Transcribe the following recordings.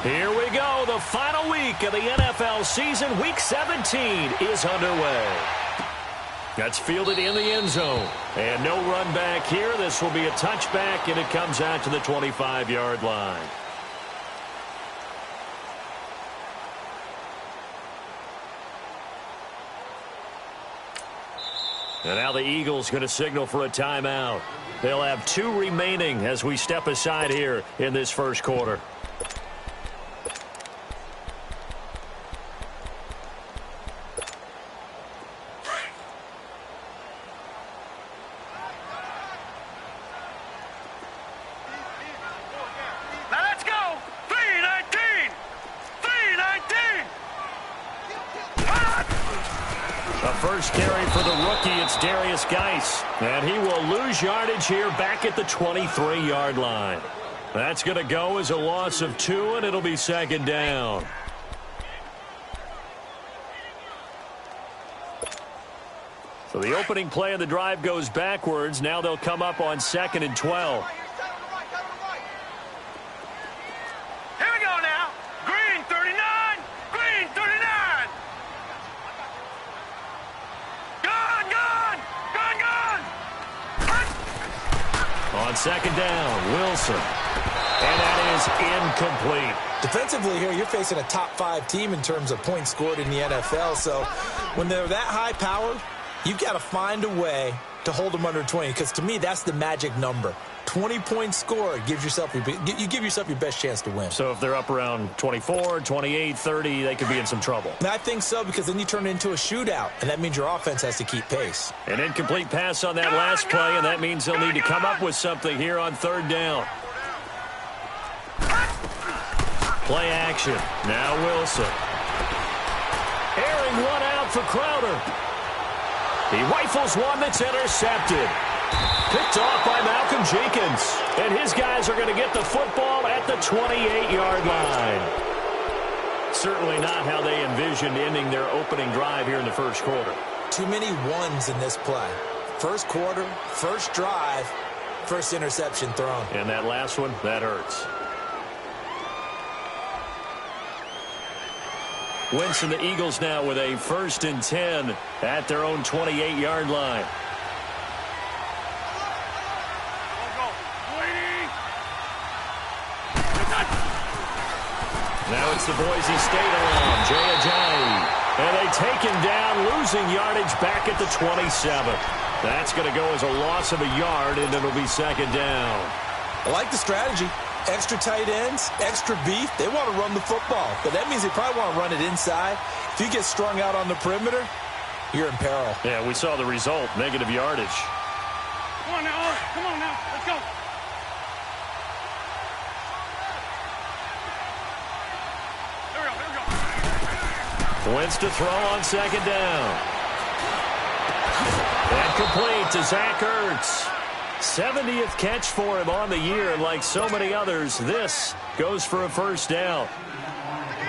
Here we go. The final week of the NFL season. Week 17 is underway. That's fielded in the end zone. And no run back here. This will be a touchback, and it comes out to the 25-yard line. And now the Eagles going to signal for a timeout. They'll have 2 remaining as we step aside here in this first quarter. And he will lose yardage here back at the 23-yard line. That's going to go as a loss of 2, and it'll be second down. So the opening play of the drive goes backwards. Now they'll come up on 2nd and 12. On second down, Wilson. And that is incomplete. Defensively here, you're facing a top 5 team in terms of points scored in the NFL. So when they're that high powered, you've got to find a way to hold them under 20. Because to me, that's the magic number. 20 points scored gives yourself you give yourself your best chance to win. So if they're up around 24, 28, 30, they could be in some trouble. And I think so, because then you turn it into a shootout, and that means your offense has to keep pace. An incomplete pass on that last play, and that means they'll need to come up with something here on 3rd down. Play action. Now Wilson. Airing one out for Crowder. He rifles one that's intercepted. Picked off by Malcolm Jenkins. And his guys are going to get the football at the 28-yard line. Certainly not how they envisioned ending their opening drive here in the first quarter. Too many ones in this play. First quarter, first drive, first interception thrown. And that last one, that hurts. Wentz and the Eagles now with a 1st and 10 at their own 28-yard line. Now it's the Boise State alum, Jay Ajayi. And they take him down, losing yardage back at the 27. That's going to go as a loss of a yard, and it'll be second down. I like the strategy. Extra tight ends, extra beef. They want to run the football, but that means they probably want to run it inside. If you get strung out on the perimeter, you're in peril. Yeah, we saw the result, negative yardage. Come on now, come on now, let's go. Wentz to throw on second down. And complete to Zach Ertz. 70th catch for him on the year, and like so many others, this goes for a first down.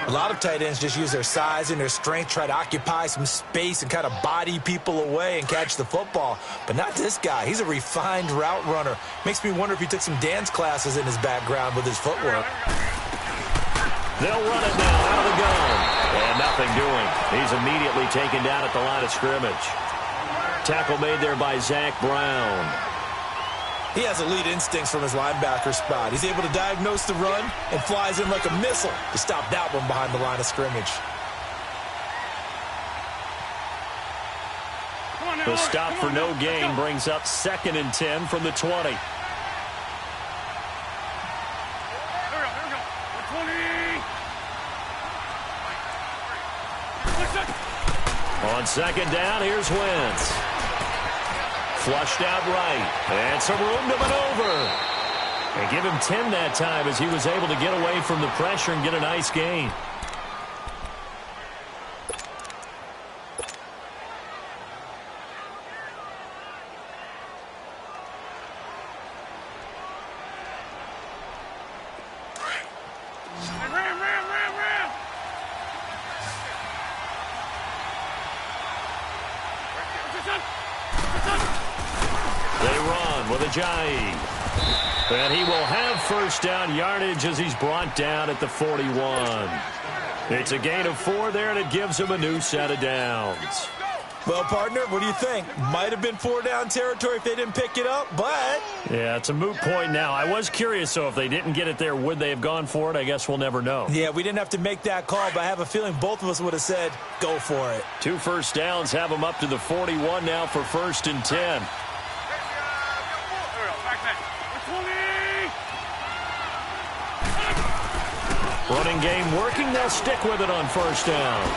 A lot of tight ends just use their size and their strength, try to occupy some space and kind of body people away and catch the football. But not this guy. He's a refined route runner. Makes me wonder if he took some dance classes in his background with his footwork. They'll run it now out of the gun. And nothing doing. He's immediately taken down at the line of scrimmage. Tackle made there by Zach Brown. He has elite instincts from his linebacker spot. He's able to diagnose the run and flies in like a missile to stop that one behind the line of scrimmage. The stop for no gain brings up 2nd and 10 from the 20. On second down, here's Wentz. Flushed out right. And some room to maneuver. And give him 10 that time as he was able to get away from the pressure and get a nice gain. They run with Ajayi. And he will have first down yardage as he's brought down at the 41. It's a gain of 4 there, and it gives him a new set of downs. Well, partner, what do you think? Might have been 4-down territory if they didn't pick it up, but... Yeah, it's a moot point now. I was curious, so if they didn't get it there, would they have gone for it? I guess we'll never know. Yeah, we didn't have to make that call, but I have a feeling both of us would have said, go for it. 2 first downs have them up to the 41 now for 1st and 10. Running game working. They'll stick with it on 1st down.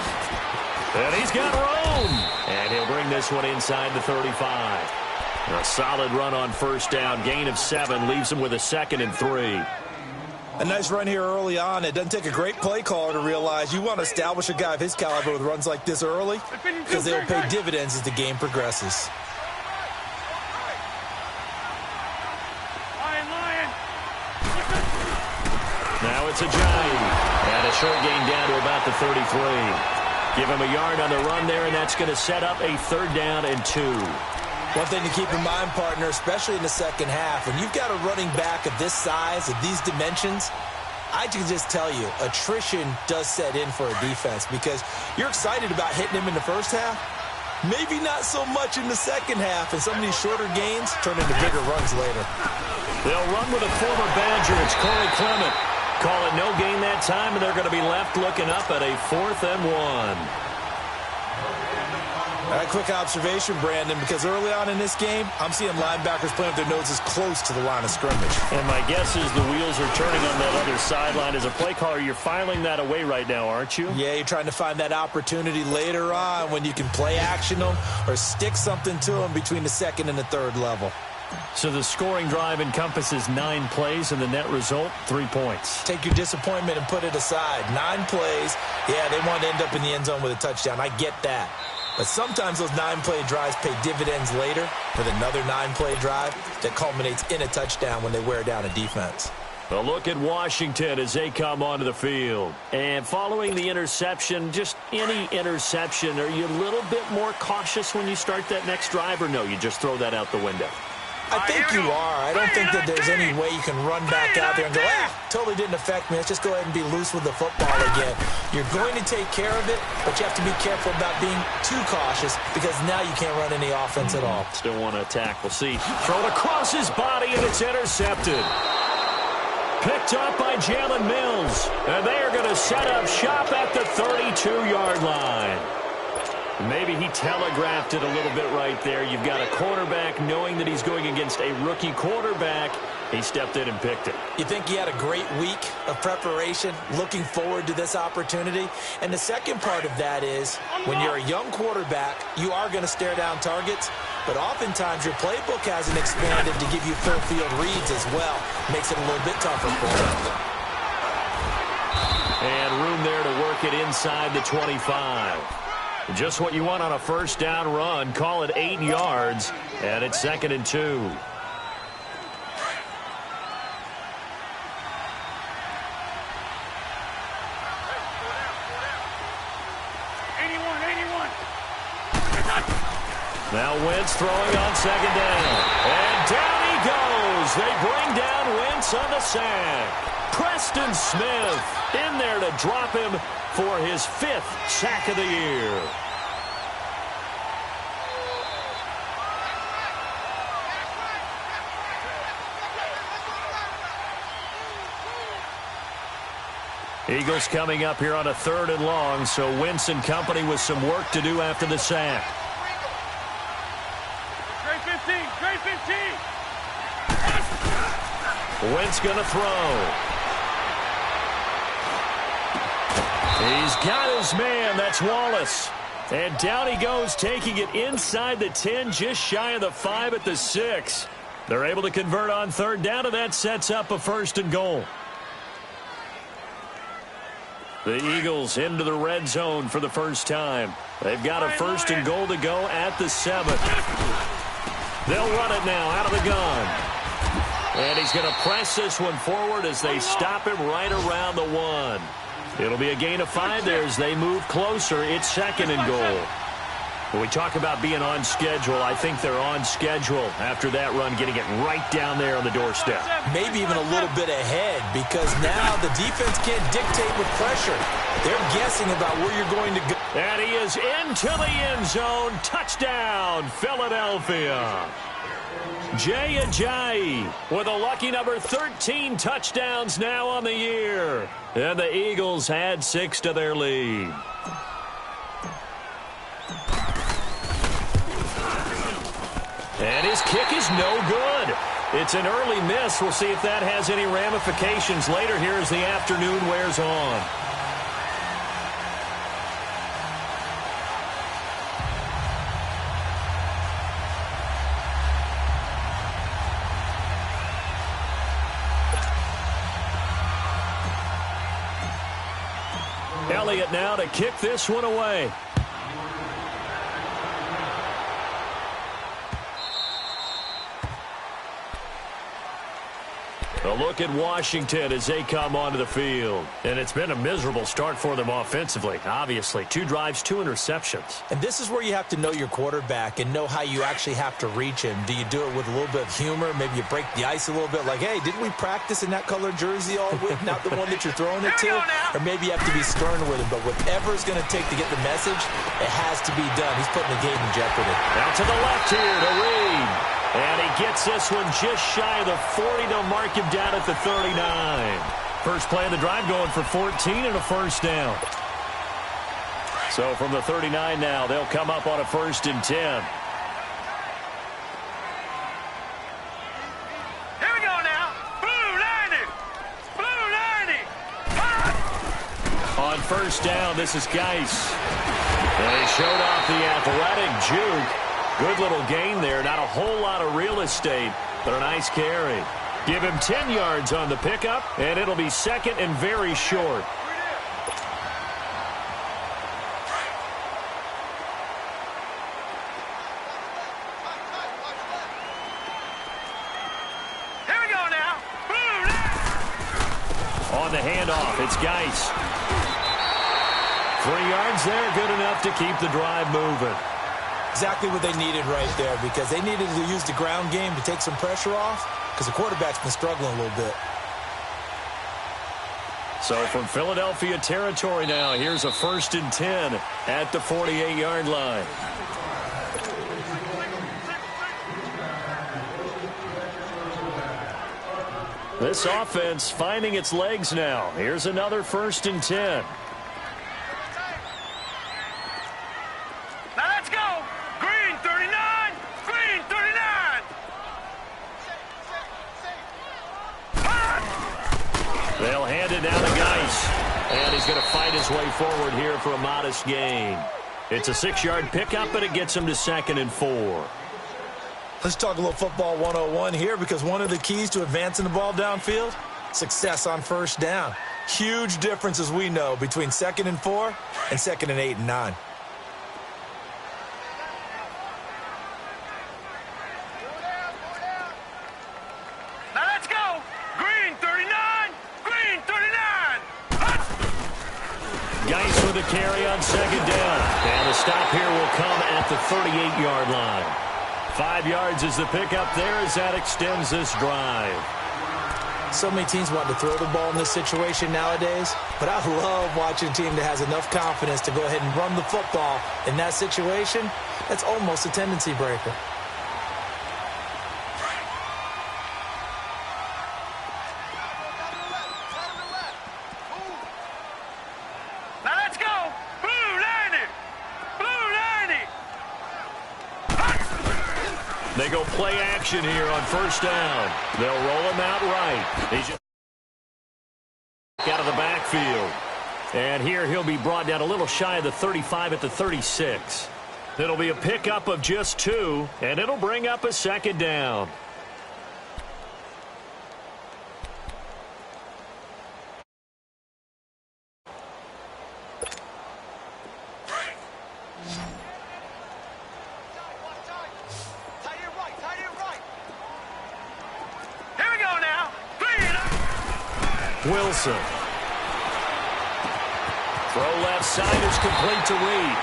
And he's got room. And he'll bring this one inside the 35. A solid run on 1st down. Gain of 7 leaves him with a 2nd and 3. A nice run here early on. It doesn't take a great play caller to realize you want to establish a guy of his caliber with runs like this early because they'll pay dividends as the game progresses. Now it's a giant. And a short gain down to about the 33. Give him a yard on the run there, and that's going to set up a 3rd down and 2. One thing to keep in mind, partner, especially in the second half, when you've got a running back of this size, of these dimensions, I can just tell you, attrition does set in for a defense because you're excited about hitting him in the first half. Maybe not so much in the second half, and some of these shorter gains turn into bigger runs later. They'll run with a former Badger. It's Corey Clement. Call it no gain that time, and they're going to be left looking up at a 4th and 1. All right, quick observation, Brandon, because early on in this game, I'm seeing linebackers playing with their noses close to the line of scrimmage. And my guess is the wheels are turning on that other sideline. As a play caller, you're filing that away right now, aren't you? Yeah, you're trying to find that opportunity later on when you can play action them or stick something to them between the 2nd and the 3rd level. So the scoring drive encompasses 9 plays, and the net result, 3 points. Take your disappointment and put it aside. 9 plays. Yeah, they want to end up in the end zone with a touchdown. I get that. But sometimes those 9-play drives pay dividends later with another 9-play drive that culminates in a touchdown when they wear down a defense. A look at Washington as they come onto the field. And following the interception, just any interception, are you a little bit more cautious when you start that next drive, or no, you just throw that out the window? I think you are. I don't think that there's any way you can run back out there and go, totally didn't affect me. Let's just go ahead and be loose with the football again. You're going to take care of it, but you have to be careful about being too cautious because now you can't run any offense at all. Still want to attack. We'll see. Throw it across his body, and it's intercepted. Picked up by Jalen Mills. And they are going to set up shop at the 32-yard line. Maybe he telegraphed it a little bit right there. You've got a quarterback knowing that he's going against a rookie quarterback. He stepped in and picked it. You think he had a great week of preparation, looking forward to this opportunity? And the second part of that is, when you're a young quarterback, you are going to stare down targets, but oftentimes your playbook hasn't expanded to give you full field reads as well. Makes it a little bit tougher for him. And room there to work it inside the 25. Just what you want on a 1st down run. Call it 8 yards, and it's 2nd and 2. 81. Now Wentz throwing on 2nd down. And down he goes. They bring down Wentz on the sack. Preston Smith in there to drop him for his 5th sack of the year. Eagles coming up here on a 3rd and long, so Wentz and company with some work to do after the sack. Trey 15. Trey 15. Wentz going to throw. He's got his man. That's Wallace. And down he goes, taking it inside the 10, just shy of the 5 at the 6. They're able to convert on 3rd down, and that sets up a 1st and goal. The Eagles into the red zone for the first time. They've got a 1st and goal to go at the 7. They'll run it now out of the gun. And he's going to press this one forward as they stop him right around the 1. It'll be a gain of 5 there as they move closer. It's 2nd and goal. When we talk about being on schedule, I think they're on schedule after that run, getting it right down there on the doorstep. Maybe even a little bit ahead, because now the defense can't dictate with pressure. They're guessing about where you're going to go. And he is into the end zone. Touchdown, Philadelphia. Jay Ajayi with a lucky number 13 touchdowns now on the year. And the Eagles add 6 to their lead. And his kick is no good. It's an early miss. We'll see if that has any ramifications later here as the afternoon wears on. Elliott now to kick this one away. A look at Washington as they come onto the field. And it's been a miserable start for them offensively, obviously. 2 drives, 2 interceptions. And this is where you have to know your quarterback and know how you actually have to reach him. Do you do it with a little bit of humor? Maybe you break the ice a little bit, like, hey, didn't we practice in that colored jersey all week? Not the one that you're throwing it to? Or maybe you have to be stern with him. But whatever it's going to take to get the message, it has to be done. He's putting the game in jeopardy. Out to the left here to Reed. And he gets this one just shy of the 40 to mark him down at the 39. First play of the drive going for 14 and a first down. So from the 39 now, they'll come up on a 1st and 10. Here we go now. Blue 90. Blue 90. On first down, this is Geis. And he showed off the athletic juke. Good little gain there. Not a whole lot of real estate, but a nice carry. Give him 10 yards on the pickup, and it'll be 2nd and very short. Here we go now. Blue. On the handoff, it's Geis. 3 yards there, good enough to keep the drive moving. Exactly what they needed right there, because they needed to use the ground game to take some pressure off, because the quarterback's been struggling a little bit. So from Philadelphia territory now, here's a 1st and 10 at the 48-yard line. This offense finding its legs now. Here's another 1st and 10. They'll hand it down to Geis. And he's going to fight his way forward here for a modest gain. It's a 6-yard pickup, but it gets him to 2nd and 4. Let's talk a little football 101 here, because one of the keys to advancing the ball downfield, success on first down. Huge difference, as we know, between 2nd and 4 and 2nd and 8 and 9. The carry on 2nd down. And the stop here will come at the 38-yard line. 5 yards is the pickup there as that extends this drive. So many teams want to throw the ball in this situation nowadays, but I love watching a team that has enough confidence to go ahead and run the football in that situation. That's almost a tendency breaker. They go play action here on first down. They'll roll him out right. He's just out of the backfield. And here he'll be brought down a little shy of the 35 at the 36. It'll be a pickup of just 2, and it'll bring up a 2nd down. Wilson. Throw left side is complete to Reed.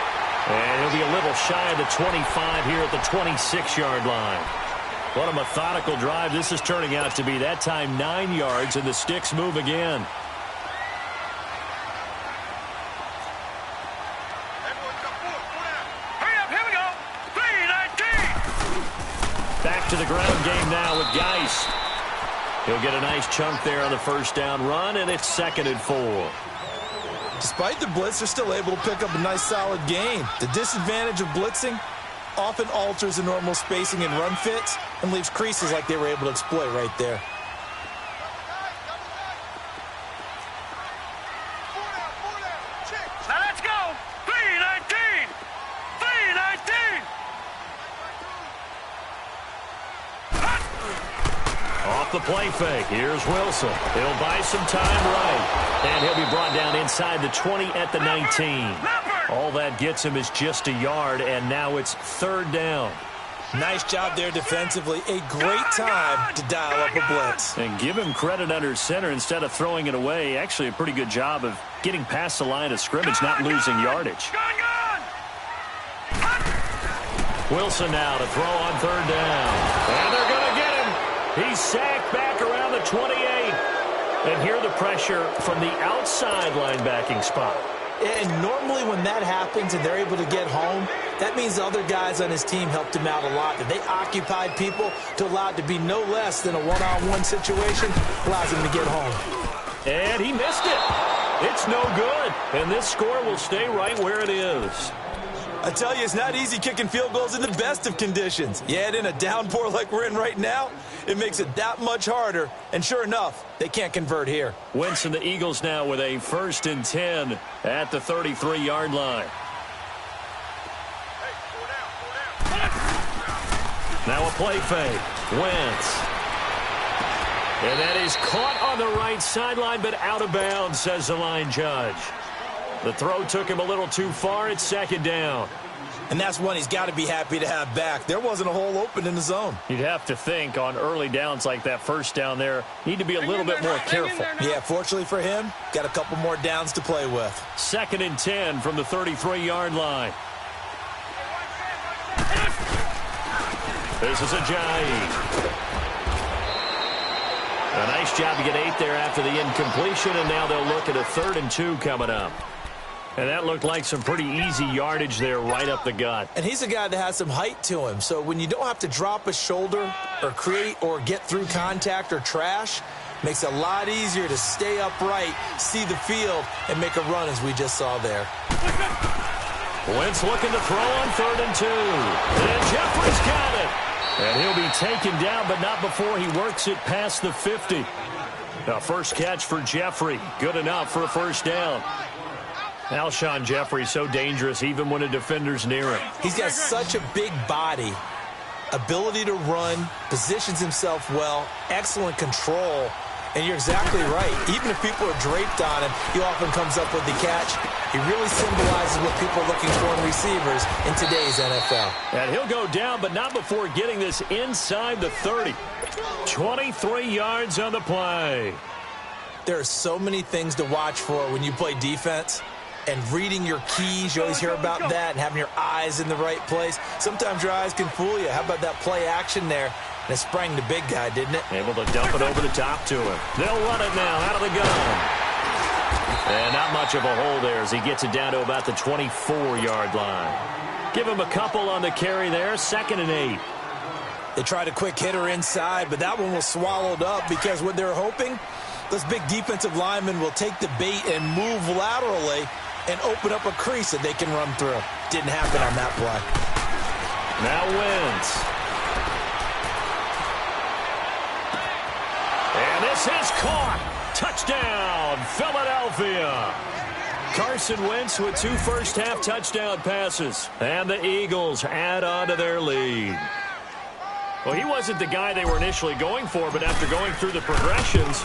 And he'll be a little shy of the 25 here at the 26-yard line. What a methodical drive this is turning out to be. That time 9 yards, and the sticks move again. Back to the ground game now with Geis. He'll get a nice chunk there on the first down run, and it's 2nd and 4. Despite the blitz, they're still able to pick up a nice solid gain. The disadvantage of blitzing often alters the normal spacing and run fits and leaves creases like they were able to exploit right there. Let's go! 319! 319! Off the play fake. Here's Wilson. He'll buy some time right. And he'll be brought down inside the 20 at the 19. All that gets him is just a yard, and now it's 3rd down. Nice job there defensively. A great time to dial up a blitz. And give him credit under center instead of throwing it away. Actually a pretty good job of getting past the line of scrimmage, not losing yardage. Wilson now to throw on 3rd down. And they're going to get him. He's sacked back around the 28. And here the pressure from the outside linebacking spot. And normally when that happens and they're able to get home, that means the other guys on his team helped him out a lot. That they occupied people to allow it to be no less than a one-on-one situation allows him to get home. And he missed it. It's no good. And this score will stay right where it is. I tell you, it's not easy kicking field goals in the best of conditions. Yet in a downpour like we're in right now, it makes it that much harder. And sure enough, they can't convert here. Wentz and the Eagles now with a 1st and 10 at the 33-yard line. Now a play fake. Wentz. And that is caught on the right sideline, but out of bounds, says the line judge. The throw took him a little too far. It's 2nd down. And that's one he's got to be happy to have back. There wasn't a hole open in the zone. You'd have to think on early downs like that first down there, need to be a little bit more careful. Yeah, fortunately for him, got a couple more downs to play with. 2nd and 10 from the 33-yard line. This is Ajayi. A nice job to get 8 there after the incompletion, and now they'll look at a 3rd and 2 coming up. And that looked like some pretty easy yardage there right up the gut. And he's a guy that has some height to him. So when you don't have to drop a shoulder or create or get through contact or trash, makes it a lot easier to stay upright, see the field, and make a run as we just saw there. Wentz looking to throw on 3rd and 2. And Jeffrey's got it. And he'll be taken down, but not before he works it past the 50. Now, first catch for Jeffrey. Good enough for a 1st down. Alshon Jeffrey so dangerous even when a defender's near him. He's got such a big body, ability to run, positions himself well, excellent control. And you're exactly right. Even if people are draped on him, he often comes up with the catch. He really symbolizes what people are looking for in receivers in today's NFL. And he'll go down, but not before getting this inside the 30. 23 yards on the play. There are so many things to watch for when you play defense. And reading your keys, you always hear about that, and having your eyes in the right place. Sometimes your eyes can fool you. How about that play action there? And it sprang the big guy, didn't it? Able to dump it over the top to him. They'll run it now out of the gun. And not much of a hole there as he gets it down to about the 24-yard line. Give him a couple on the carry there. 2nd and 8. They tried a quick hitter inside, but that one was swallowed up because what they're hoping, those big defensive linemen will take the bait and move laterally and open up a crease that they can run through. Didn't happen on that play. Now Wentz. And this is caught. Touchdown, Philadelphia. Carson Wentz with 2 first-half touchdown passes. And the Eagles add on to their lead. Well, he wasn't the guy they were initially going for, but after going through the progressions,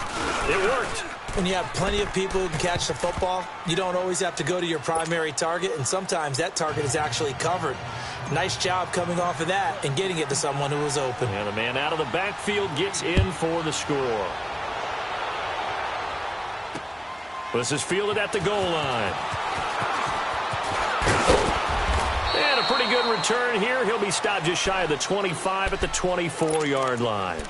it worked. When you have plenty of people who can catch the football, you don't always have to go to your primary target, and sometimes that target is actually covered. Nice job coming off of that and getting it to someone who was open. And the man out of the backfield gets in for the score. This is fielded at the goal line. And a pretty good return here. He'll be stopped just shy of the 25 at the 24-yard line.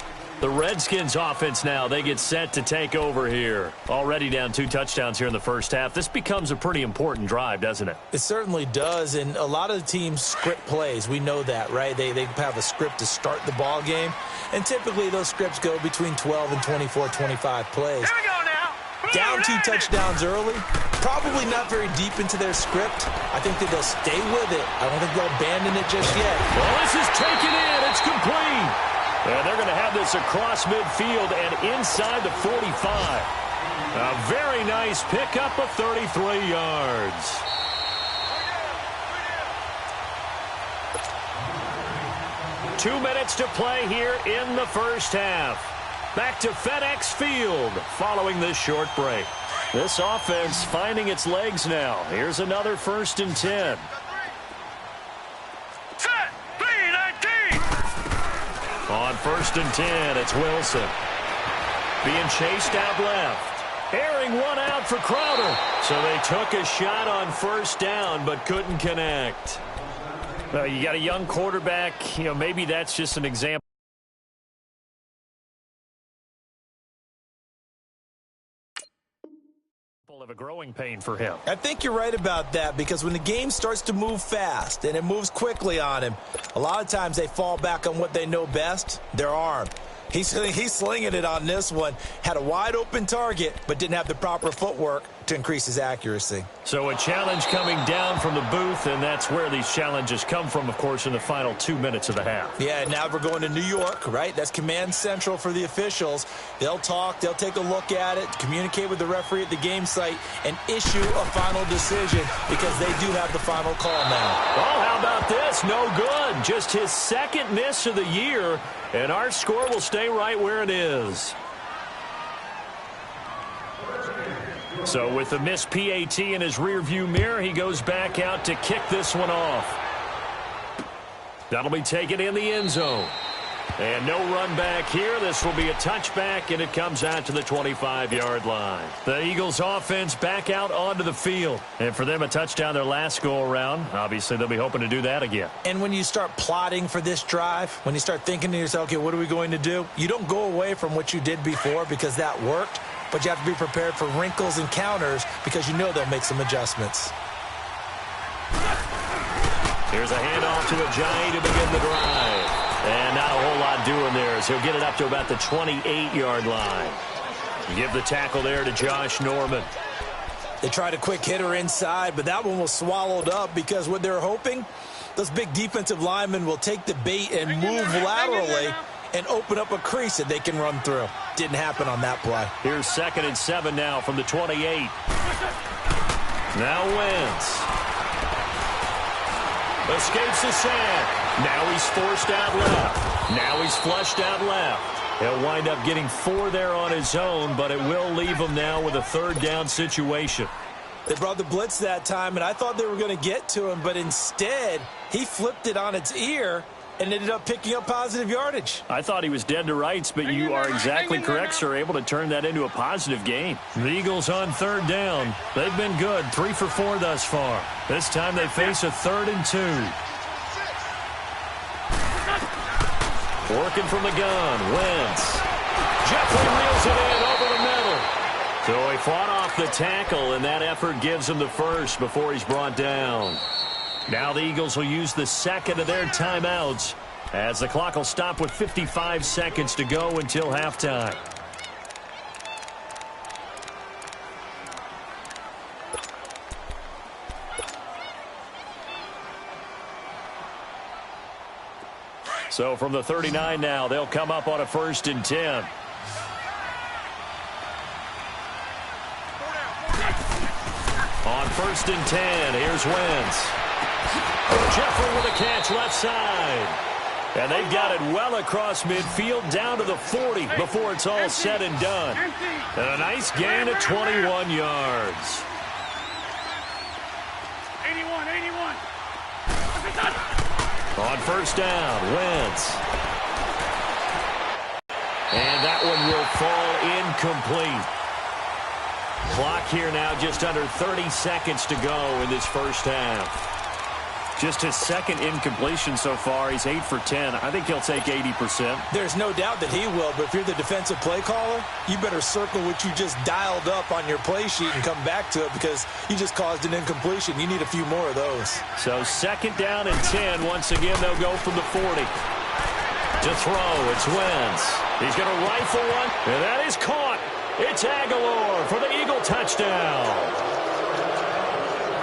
The Redskins offense now, they get set to take over here. Already down 2 touchdowns here in the first half. This becomes a pretty important drive, doesn't it? It certainly does, and a lot of the teams script plays. We know that, right? They have a script to start the ball game, and typically those scripts go between 12 and 24, 25 plays. Here we go now. Down 2 touchdowns early, probably not very deep into their script. I think that they'll stay with it. I don't think they'll abandon it just yet. Well, this is taken in. It's complete. And they're going to have this across midfield and inside the 45. A very nice pickup of 33 yards. Two minutes to play here in the first half. Back to FedEx Field following this short break. This offense finding its legs now. Here's another 1st and 10. Set. 3-19. On 1st and 10, it's Wilson. Being chased out left. Airing one out for Crowder. So they took a shot on 1st down but couldn't connect. You got a young quarterback. Maybe that's just an example of a growing pain for him. I think you're right about that, because when the game starts to move fast and it moves quickly on him, a lot of times they fall back on what they know best, their arm. He's slinging it on this one. Had a wide open target, but didn't have the proper footwork to increase his accuracy. So a challenge coming down from the booth, and that's where these challenges come from, of course, in the final 2 minutes of the half. Yeah, now we're going to New York, right? That's command central for the officials. They'll talk, they'll take a look at it, communicate with the referee at the game site, and issue a final decision, because they do have the final call now. Well, how about this? No good. Just his 2nd miss of the year, and our score will stay right where it is. So with the missed PAT in his rearview mirror, he goes back out to kick this one off. That'll be taken in the end zone. And no run back here. This will be a touchback, and it comes out to the 25-yard line. The Eagles offense back out onto the field. And for them, a touchdown their last go-around. Obviously, they'll be hoping to do that again. And when you start plotting for this drive, when you start thinking to yourself, okay, what are we going to do? You don't go away from what you did before, because that worked. But you have to be prepared for wrinkles and counters, because you know they'll make some adjustments. Here's a handoff to Ajayi to begin the drive. And not a whole lot doing there, as he'll get it up to about the 28-yard line. Give the tackle there to Josh Norman. They tried a quick hitter inside, but that one was swallowed up, because what they're hoping, those big defensive linemen will take the bait and move laterally and open up a crease that they can run through. Didn't happen on that play. Here's 2nd and 7 now from the 28. Now Wentz. Escapes the sack. Now he's forced out left. Now he's flushed out left. He'll wind up getting 4 there on his own, but it will leave him now with a 3rd down situation. They brought the blitz that time, and I thought they were going to get to him, but instead he flipped it on its ear and ended up picking up positive yardage. I thought he was dead to rights, but you are exactly correct, sir. Able to turn that into a positive gain. The Eagles on 3rd down. They've been good, 3 for 4 thus far. This time they face a 3rd and 2. Working from the gun, Wentz. Jeffrey reels it in over the middle. So he fought off the tackle, and that effort gives him the 1st before he's brought down. Now the Eagles will use the 2nd of their timeouts, as the clock will stop with 55 seconds to go until halftime. So from the 39 now, they'll come up on a 1st and 10. On 1st and 10, here's Wentz. Jeffrey with a catch left side. And they've got it well across midfield down to the 40 before it's all said and done. And a nice gain of 21 yards. 81. On 1st down, Wentz. And that one will fall incomplete. Clock here now just under 30 seconds to go in this first half. Just his second incompletion so far. He's 8 for 10. I think he'll take 80%. There's no doubt that he will, but if you're the defensive play caller, you better circle what you just dialed up on your play sheet and come back to it because you just caused an incompletion. You need a few more of those. So second down and 10. Once again, they'll go from the 40. To throw, it's Wentz. He's going to rifle one, and that is caught. It's Aguilar for the Eagle touchdown.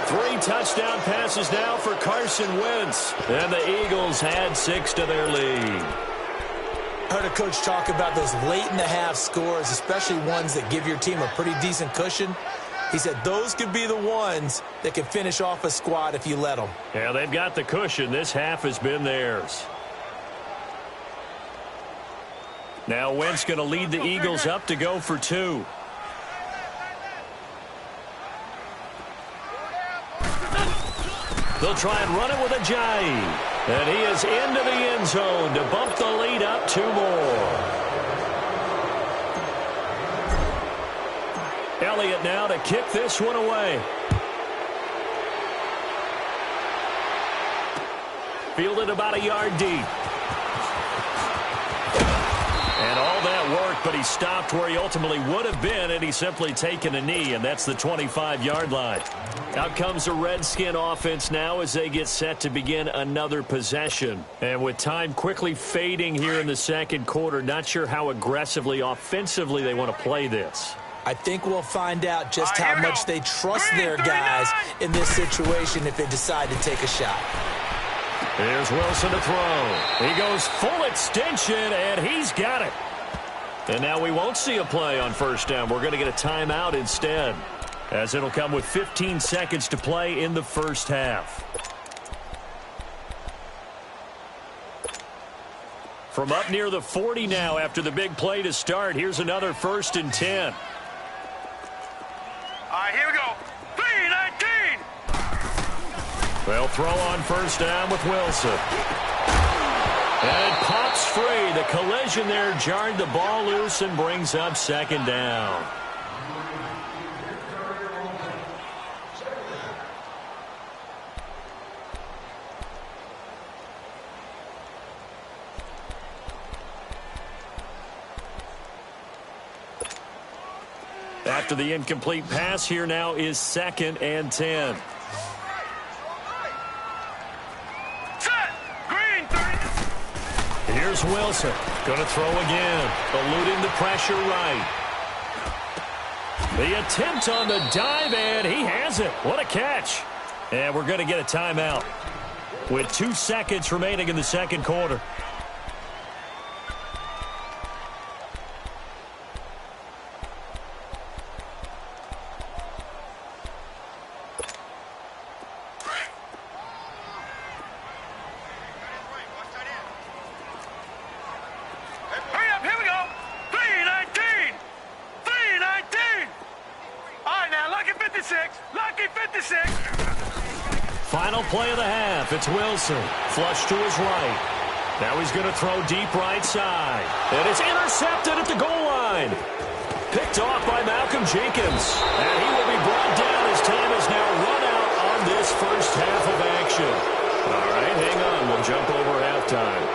3 touchdown passes now for Carson Wentz. And the Eagles add 6 to their lead. I heard a coach talk about those late-in-the-half scores, especially ones that give your team a pretty decent cushion. He said those could be the ones that can finish off a squad if you let them. Yeah, they've got the cushion. This half has been theirs. Now Wentz going to lead the Eagles up to go for 2. They'll try and run it with a Ajayi. And he is into the end zone to bump the lead up 2 more. Elliott now to kick this one away. Fielded about a yard deep. And all that worked, but he stopped where he ultimately would have been, and he's simply taken a knee, and that's the 25-yard line. Out comes the Redskin offense now as they get set to begin another possession. And with time quickly fading here in the second quarter, not sure how aggressively, offensively they want to play this. I think we'll find out just how much they trust their guys in this situation if they decide to take a shot. Here's Wilson to throw. He goes full extension, and he's got it. And now we won't see a play on first down. We're going to get a timeout instead, as it'll come with 15 seconds to play in the first half. From up near the 40 now after the big play to start, here's another 1st and 10. All right, here we go. 3-19. They'll throw on first down with Wilson. And it pops free. The collision there jarred the ball loose and brings up second down. After the incomplete pass, here now is 2nd and 10. Here's Wilson. Going to throw again. Eluding the pressure right. The attempt on the dive, and he has it. What a catch. And we're going to get a timeout with 2 seconds remaining in the second quarter. Final play of the half. It's Wilson. Flush to his right. Now he's going to throw deep right side. And it's intercepted at the goal line. Picked off by Malcolm Jenkins. And he will be brought down as time is now run out on this first half of action. All right, hang on. We'll jump over halftime.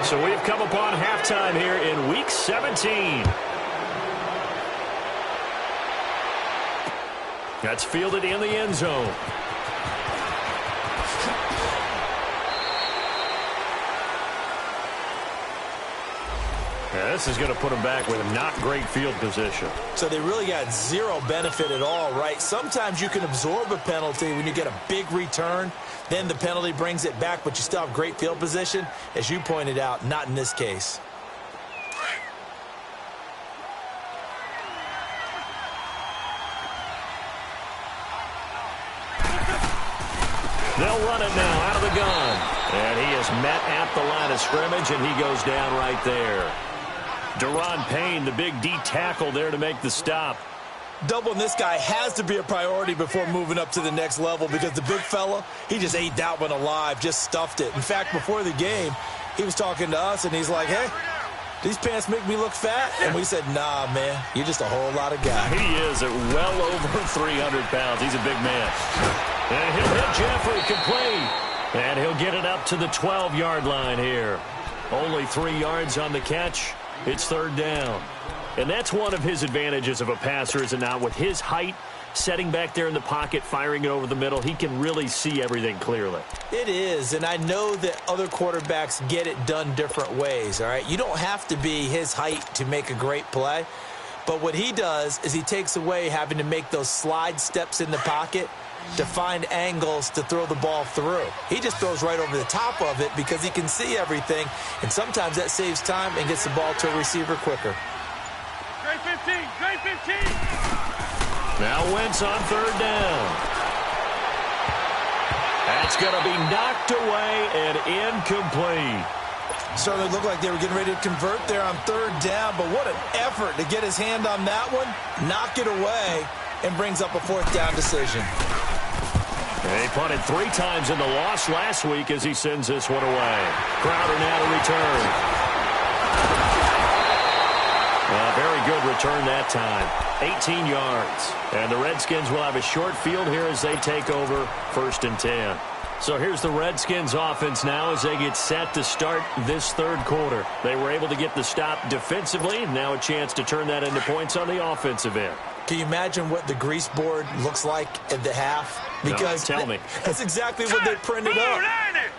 So we've come upon halftime here in Week 17. That's fielded in the end zone. Yeah, this is going to put them back with a not great field position. So they really got zero benefit at all, right? Sometimes you can absorb a penalty when you get a big return. Then the penalty brings it back, but you still have great field position. As you pointed out, not in this case. They'll run it now out of the gun. And he is met at the line of scrimmage, and he goes down right there. Deron Payne, the big D tackle there to make the stop. Doubling this guy has to be a priority before moving up to the next level because the big fella, he just ate that one alive, just stuffed it. In fact, before the game, he was talking to us, and he's like, hey, these pants make me look fat? And we said, nah, man, you're just a whole lot of guy. He is at well over 300 pounds. He's a big man. And he'll hit Jeffrey complete. And he'll get it up to the 12-yard line here. Only 3 yards on the catch. It's third down. And that's one of his advantages of a passer, is it not? With his height, setting back there in the pocket, firing it over the middle, he can really see everything clearly. It is, and I know that other quarterbacks get it done different ways, all right? You don't have to be his height to make a great play, but what he does is he takes away having to make those slide steps in the pocket to find angles to throw the ball through. He just throws right over the top of it because he can see everything, and sometimes that saves time and gets the ball to a receiver quicker. Great 15, great 15. Now Wentz on third down. That's going to be knocked away and incomplete. Certainly looked like they were getting ready to convert there on third down, but what an effort to get his hand on that one, knock it away, and brings up a fourth down decision. He punted 3 times in the loss last week as he sends this one away. Crowder now to return. A very good return that time. 18 yards. And the Redskins will have a short field here as they take over 1st and 10. So here's the Redskins offense now as they get set to start this third quarter. They were able to get the stop defensively. Now a chance to turn that into points on the offensive end. Can you imagine what the grease board looks like at the half? Because no, tell me. That's exactly what they printed up.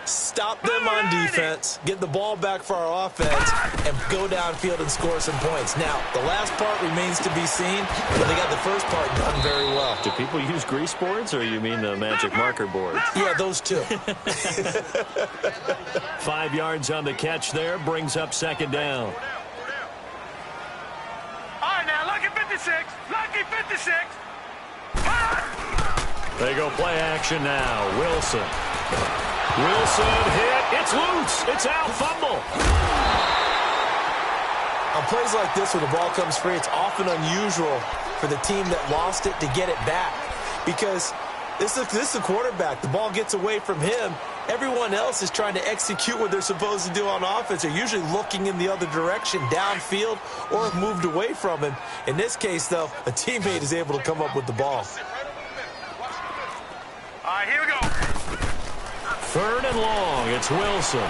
Stop them on defense, get the ball back for our offense, and go downfield and score some points. Now, the last part remains to be seen, but they got the first part done very well. Do people use grease boards, or you mean the magic marker boards? Yeah, those two. 5 yards on the catch there, brings up second down. All right, now, lucky 56. Lucky 56. They go play action now. Wilson. Wilson hit. It's loose. It's out. Fumble. On plays like this where the ball comes free, it's often unusual for the team that lost it to get it back. Because this is a quarterback. The ball gets away from him. Everyone else is trying to execute what they're supposed to do on offense. They're usually looking in the other direction, downfield, or have moved away from him. In this case, though, a teammate is able to come up with the ball. All right, here we go. 3rd and long. It's Wilson.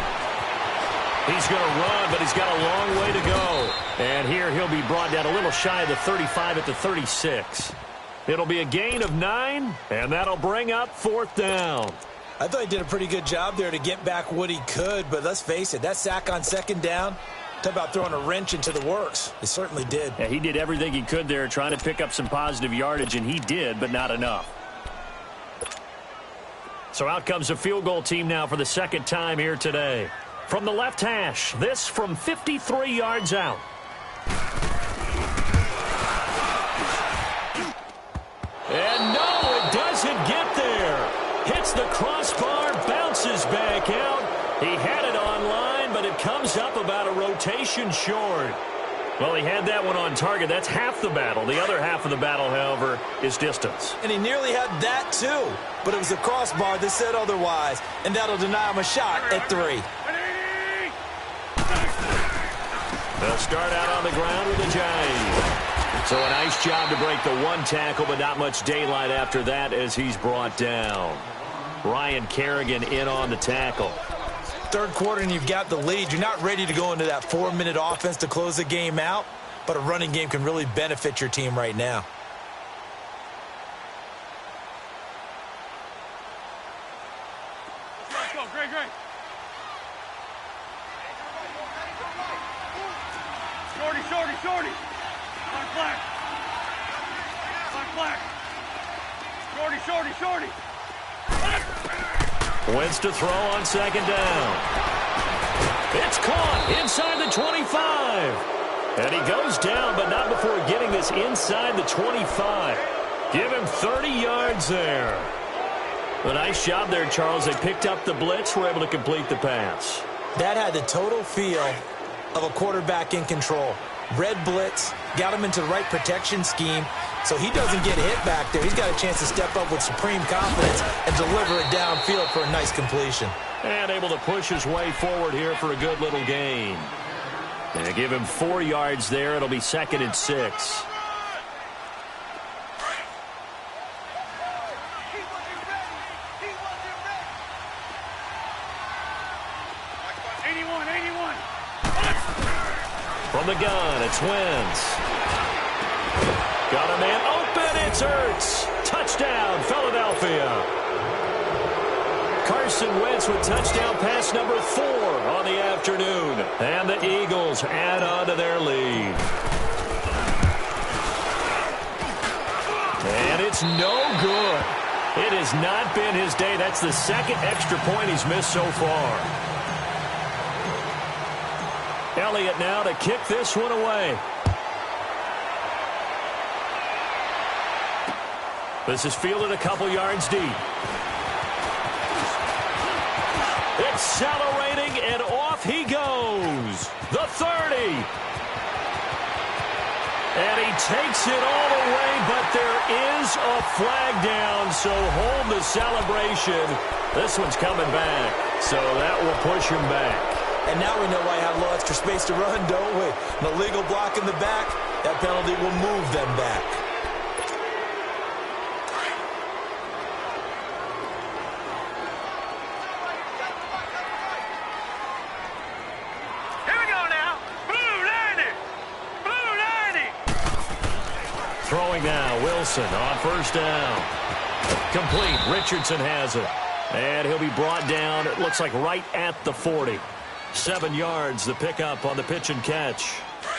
He's going to run, but he's got a long way to go. And here he'll be brought down a little shy of the 35 at the 36. It'll be a gain of 9, and that'll bring up 4th down. I thought he did a pretty good job there to get back what he could, but let's face it, that sack on 2nd down, talk about throwing a wrench into the works. He certainly did. Yeah, he did everything he could there trying to pick up some positive yardage, and he did, but not enough. So out comes a field goal team now for the 2nd time here today. From the left hash, this from 53 yards out. And no, it doesn't get there. Hits the crossbar, bounces back out. He had it on line, but it comes up about a rotation short. Well, he had that one on target. That's half the battle. The other half of the battle, however, is distance. And he nearly had that, too. But it was a crossbar that said otherwise, and that'll deny him a shot at 3. They'll start out on the ground with a jive. So a nice job to break the 1 tackle, but not much daylight after that as he's brought down. Ryan Kerrigan in on the tackle. 3rd quarter and you've got the lead. You're not ready to go into that 4-minute offense to close the game out, but a running game can really benefit your team right now. Let's go, great, great. Shorty, shorty, shorty. Black, black. Black, black. Shorty, shorty, shorty. Wentz to throw on 2nd down. It's caught inside the 25. And he goes down, but not before getting this inside the 25. Give him 30 yards there. A nice job there, Charles. They picked up the blitz, were able to complete the pass. That had the total feel of a quarterback in control. Red blitz, got him into the right protection scheme, so he doesn't get hit back there. He's got a chance to step up with supreme confidence and deliver it downfield for a nice completion. And able to push his way forward here for a good little gain. And give him 4 yards there. It'll be 2nd and 6. From the gun, it's Wentz. Got a man open, it's Ertz. Touchdown, Philadelphia. Carson Wentz with touchdown pass number 4 on the afternoon. And the Eagles add on to their lead. And it's no good. It has not been his day. That's the second extra point he's missed so far. Elliott now to kick this one away. This is fielded a couple yards deep. Accelerating, and off he goes. The 30. And he takes it all the way, but there is a flag down, so hold the celebration. This one's coming back, so that will push him back. And now we know why you have a little extra space to run, don't we? An illegal block in the back, that penalty will move them back. Throwing now, Wilson on first down. Complete. Richardson has it. And he'll be brought down, it looks like right at the 40. 7 yards, the pickup on the pitch and catch.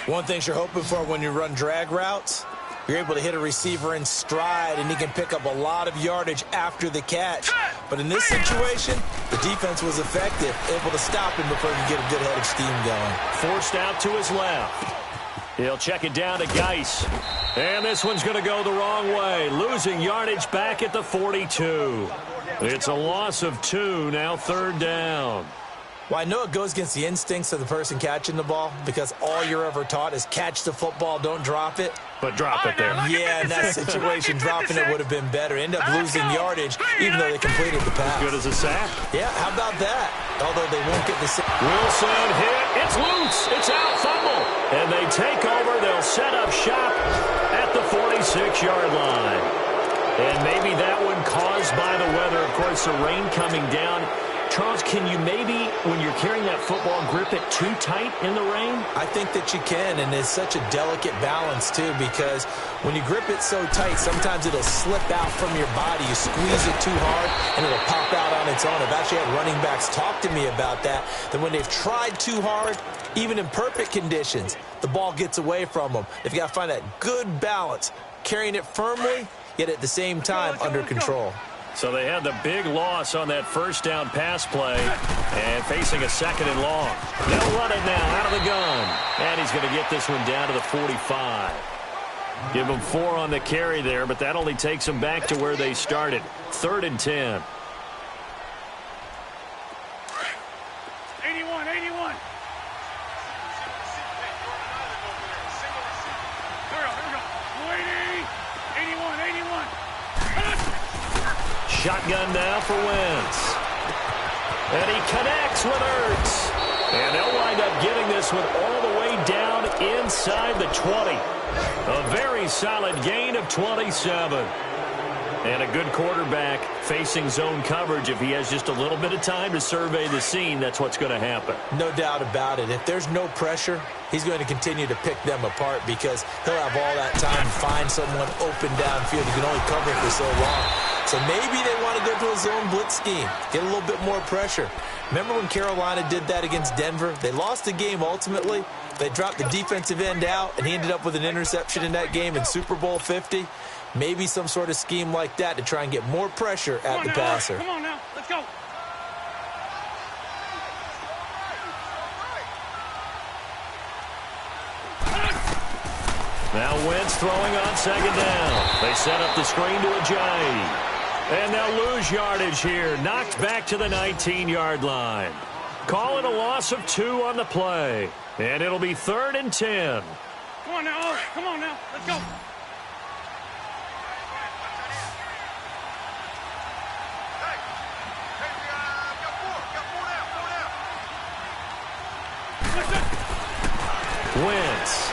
One thing you're hoping for when you run drag routes, you're able to hit a receiver in stride, and he can pick up a lot of yardage after the catch. But in this situation, the defense was effective, able to stop him before he could get a good head of steam going. Forced out to his left. He'll check it down to Geis. And this one's going to go the wrong way. Losing yardage back at the 42. It's a loss of 2, now 3rd down. Well, I know it goes against the instincts of the person catching the ball because all you're ever taught is catch the football, don't drop it. But drop it there. Yeah, in that situation, dropping it would have been better. End up losing yardage even though they completed the pass. Good as a sack. Yeah, how about that? Although they won't get the sack. Wilson hit. It's loose. It's out. Fumble. And they take over. They'll set up shop at the 46-yard line. And maybe that one caused by the weather. Of course, the rain coming down. Charles, can you maybe, when you're carrying that football, grip it too tight in the rain? I think that you can, and it's such a delicate balance, too, because when you grip it so tight, sometimes it'll slip out from your body. You squeeze it too hard, and it'll pop out on its own. I've actually had running backs talk to me about that when they've tried too hard, even in perfect conditions, the ball gets away from them. They've got to find that good balance, carrying it firmly, yet at the same time under control. So they had the big loss on that first down pass play and facing a 2nd and long. They'll run it now out of the gun. And he's going to get this one down to the 45. Give them 4 on the carry there, but that only takes them back to where they started. 3rd and 10. 81, 81. Here we go. 81, 81. Shotgun now for Wentz. And he connects with Ertz. And they'll wind up getting this one all the way down inside the 20. A very solid gain of 27. And a good quarterback facing zone coverage. If he has just a little bit of time to survey the scene, that's what's going to happen. No doubt about it. If there's no pressure, he's going to continue to pick them apart because he'll have all that time to find someone open downfield. He can only cover for so long. So maybe they want to go to a zone blitz scheme, get a little bit more pressure. Remember when Carolina did that against Denver? They lost the game ultimately. They dropped the defensive end out, and he ended up with an interception in that game in Super Bowl 50. Maybe some sort of scheme like that to try and get more pressure at the passer. Come on now, let's go. Now Wentz throwing on 2nd down. They set up the screen to Ajayi. And they'll lose yardage here. Knocked back to the 19-yard line. Call it a loss of 2 on the play. And it'll be 3rd and 10. Come on now, come on now, let's go. Wentz.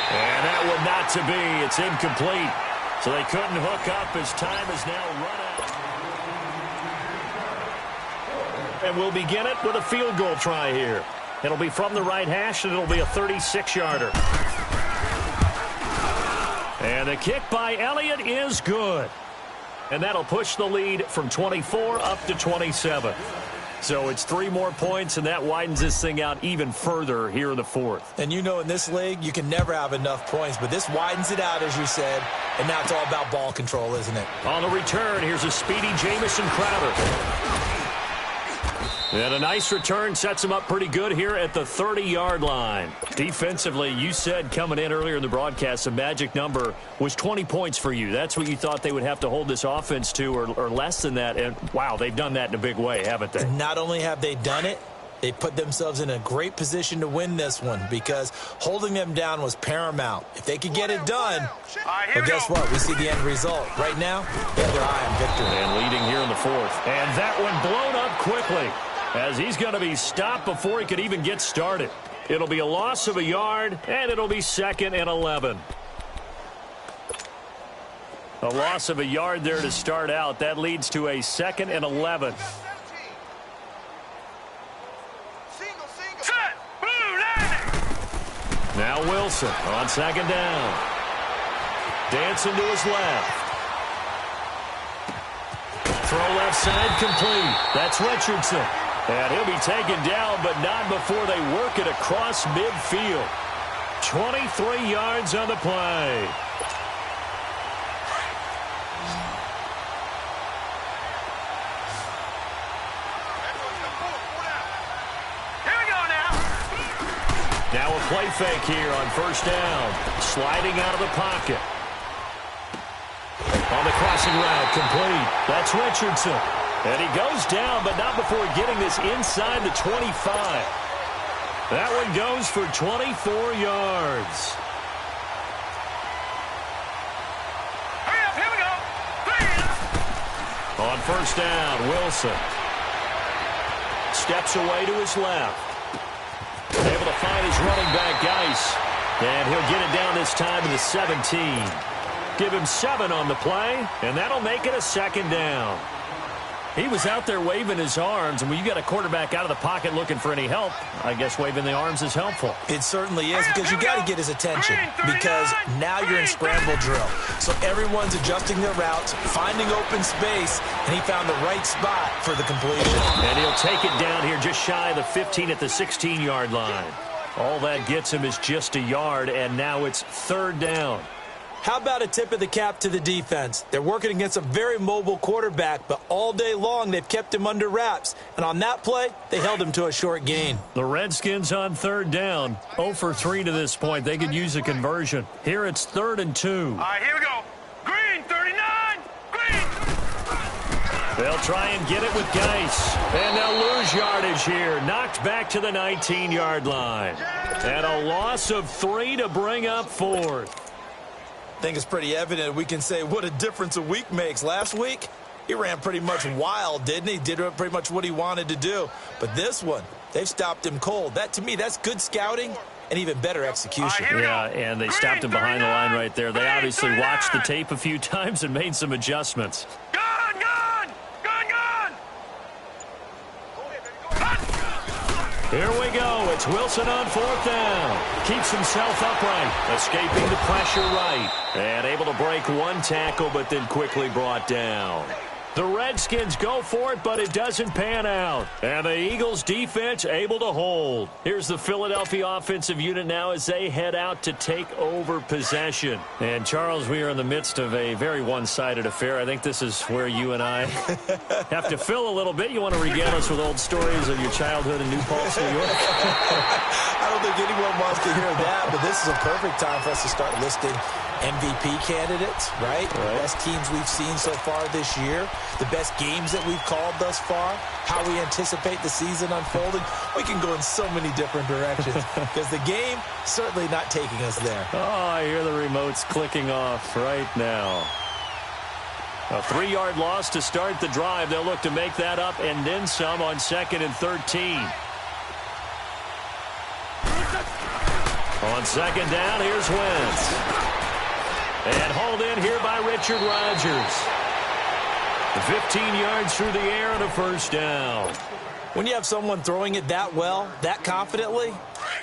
And that one not to be. It's incomplete. So they couldn't hook up as time is now run out. And we'll begin it with a field goal try here. It'll be from the right hash, and it'll be a 36-yarder. And the kick by Elliott is good. And that'll push the lead from 24 up to 27. So it's 3 more points, and that widens this thing out even further here in the fourth. And you know, in this league, you can never have enough points, but this widens it out, as you said, and now it's all about ball control, isn't it? On the return, here's a speedy Jamison Crowder. And a nice return sets him up pretty good here at the 30-yard line. Defensively, you said coming in earlier in the broadcast, the magic number was 20 points for you. That's what you thought they would have to hold this offense to, or less than that. And, wow, they've done that in a big way, haven't they? And not only have they done it, they put themselves in a great position to win this one because holding them down was paramount. If they could get it done, but guess what? We see the end result. Right now, they have their eye on victory. And leading here in the fourth. And that one blown up quickly, as he's going to be stopped before he could even get started. It'll be a loss of a yard, and it'll be 2nd and 11. A loss of a yard there to start out. That leads to a 2nd and 11. Now Wilson on 2nd down. Dancing to his left. Throw left side complete. That's Richardson. And he'll be taken down, but not before they work it across midfield. 23 yards on the play. Here we go now. Now a play fake here on 1st down. Sliding out of the pocket. On the crossing route, complete. That's Richardson. And he goes down, but not before getting this inside the 25. That one goes for 24 yards. Hurry up, here we go. 3. On 1st down, Wilson steps away to his left. Able to find his running back, Geis. And he'll get it down this time to the 17. Give him 7 on the play, and that'll make it a 2nd down. He was out there waving his arms, and when you got a quarterback out of the pocket looking for any help, I guess waving the arms is helpful. It certainly is, because you got to get his attention, because now you're in scramble drill. So everyone's adjusting their routes, finding open space, and he found the right spot for the completion. And he'll take it down here just shy of the 15 at the 16-yard line. All that gets him is just a yard, and now it's 3rd down. How about a tip of the cap to the defense? They're working against a very mobile quarterback, but all day long they've kept him under wraps. And on that play, they held him to a short gain. The Redskins on 3rd down. 0 for 3 to this point. They could use a conversion. Here it's 3rd and 2. All right, here we go. Green, 39. Green. They'll try and get it with Geis. And they'll lose yardage here. Knocked back to the 19-yard line. And a loss of 3 to bring up 4th. I think it's pretty evident we can say what a difference a week makes. Last week, he ran pretty much wild, didn't he? Did pretty much what he wanted to do. But this one, they've stopped him cold. That, to me, that's good scouting and even better execution. Yeah, and they stopped him behind the line right there. They obviously watched the tape a few times and made some adjustments. Gone, gone. Gone, gone. Here we go. It's Wilson on 4th down. Keeps himself upright. Escaping the pressure right. And able to break one tackle, but then quickly brought down. The Redskins go for it, but it doesn't pan out. And the Eagles defense able to hold. Here's the Philadelphia offensive unit now as they head out to take over possession. And, Charles, we are in the midst of a very one-sided affair. I think this is where you and I have to fill a little bit. You want to regale us with old stories of your childhood in New Paltz, New York? I don't think anyone wants to hear that, but this is a perfect time for us to start listing MVP candidates, right? The best teams we've seen so far this year, the best games that we've called thus far, how we anticipate the season unfolding. We can go in so many different directions because the game certainly not taking us there. Oh, I hear the remotes clicking off right now. A 3-yard loss to start the drive. They'll look to make that up and then some on 2nd and 13. On 2nd down, here's Wentz. And hauled in here by Richard Rodgers. 15 yards through the air and a 1st down. When you have someone throwing it that well, that confidently,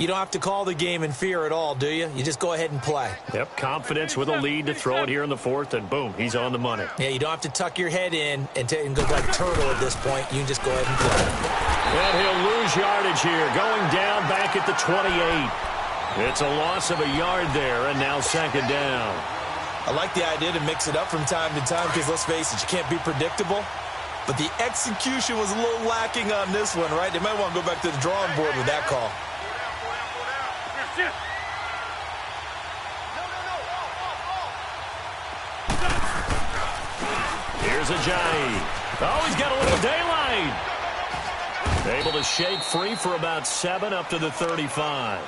you don't have to call the game in fear at all, do you? You just go ahead and play. Yep, confidence with a lead to throw it here in the fourth, and boom, he's on the money. Yeah, you don't have to tuck your head in and go like turtle at this point. You can just go ahead and play. And he'll lose yardage here, going down back at the 28. It's a loss of a yard there, and now second down. I like the idea to mix it up from time to time because, let's face it, you can't be predictable. But the execution was a little lacking on this one, right? They might want to go back to the drawing board with that call. Here's Ajayi. Oh, he's got a little daylight. Able to shake free for about 7 up to the 35.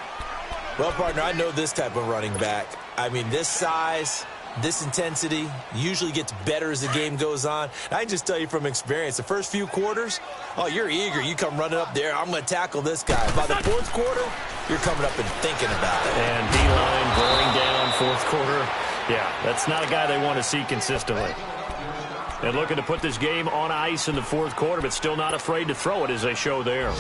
Well, partner, I know this type of running back. I mean, this size, this intensity usually gets better as the game goes on. And I can just tell you from experience, the first few quarters, oh, you're eager. You come running up there, I'm going to tackle this guy. By the fourth quarter, you're coming up and thinking about it. And D-line going down fourth quarter. Yeah, that's not a guy they want to see consistently. And looking to put this game on ice in the fourth quarter, but still not afraid to throw it as they show there.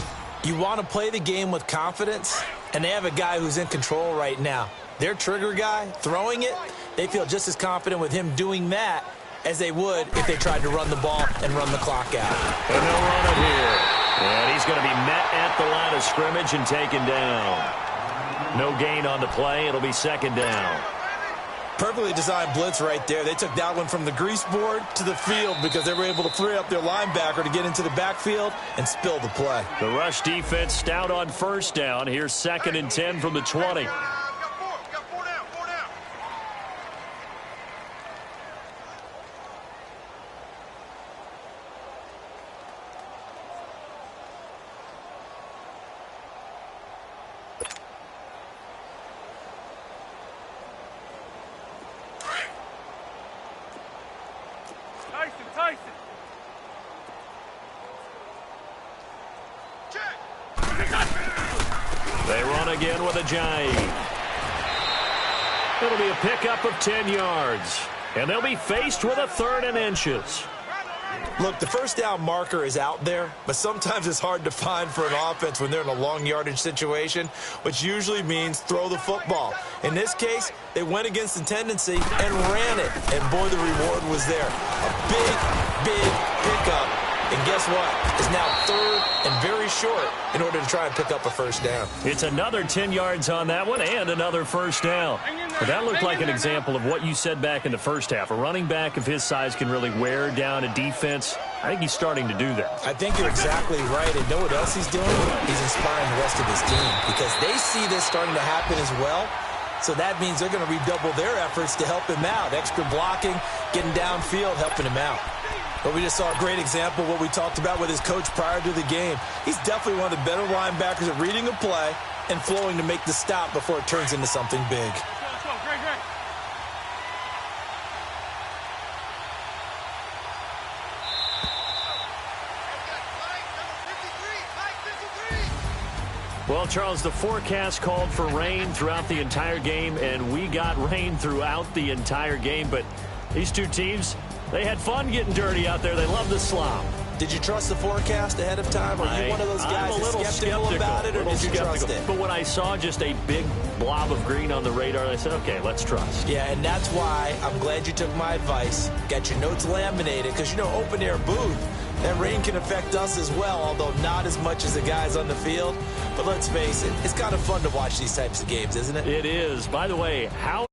You want to play the game with confidence, and they have a guy who's in control right now. Their trigger guy throwing it, they feel just as confident with him doing that as they would if they tried to run the ball and run the clock out. And they'll run it here. And he's going to be met at the line of scrimmage and taken down. No gain on the play. It'll be second down. Perfectly designed blitz right there. They took that one from the grease board to the field because they were able to free up their linebacker to get into the backfield and spill the play. The rush defense stout on first down. Here's 2nd and 10 from the 20. They run again with Ajayi. It'll be a pickup of 10 yards. And they'll be faced with a 3rd and inches. Look, the first down marker is out there, but sometimes it's hard to find for an offense when they're in a long yardage situation, which usually means throw the football. In this case, they went against the tendency and ran it. And boy, the reward was there. A big pickup. And guess what? It's now 3rd and very short in order to try and pick up a first down. It's another 10 yards on that one and another first down. But that looked like an example of what you said back in the first half. A running back of his size can really wear down a defense. I think he's starting to do that. I think you're exactly right. And know what else he's doing? He's inspiring the rest of his team because they see this starting to happen as well. So that means they're going to redouble their efforts to help him out. Extra blocking, getting downfield, helping him out. But we just saw a great example of what we talked about with his coach prior to the game. He's definitely one of the better linebackers at reading a play and flowing to make the stop before it turns into something big. Well, Charles, the forecast called for rain throughout the entire game, and we got rain throughout the entire game. But these two teams, they had fun getting dirty out there. They love the slop. Did you trust the forecast ahead of time? Are you one of those guys that's skeptical about it, or did you trust it? But when I saw just a big blob of green on the radar, I said, okay, let's trust. Yeah, and that's why I'm glad you took my advice. Got your notes laminated, because, you know, open-air booth, that rain can affect us as well, although not as much as the guys on the field. But let's face it, it's kind of fun to watch these types of games, isn't it? It is. By the way, how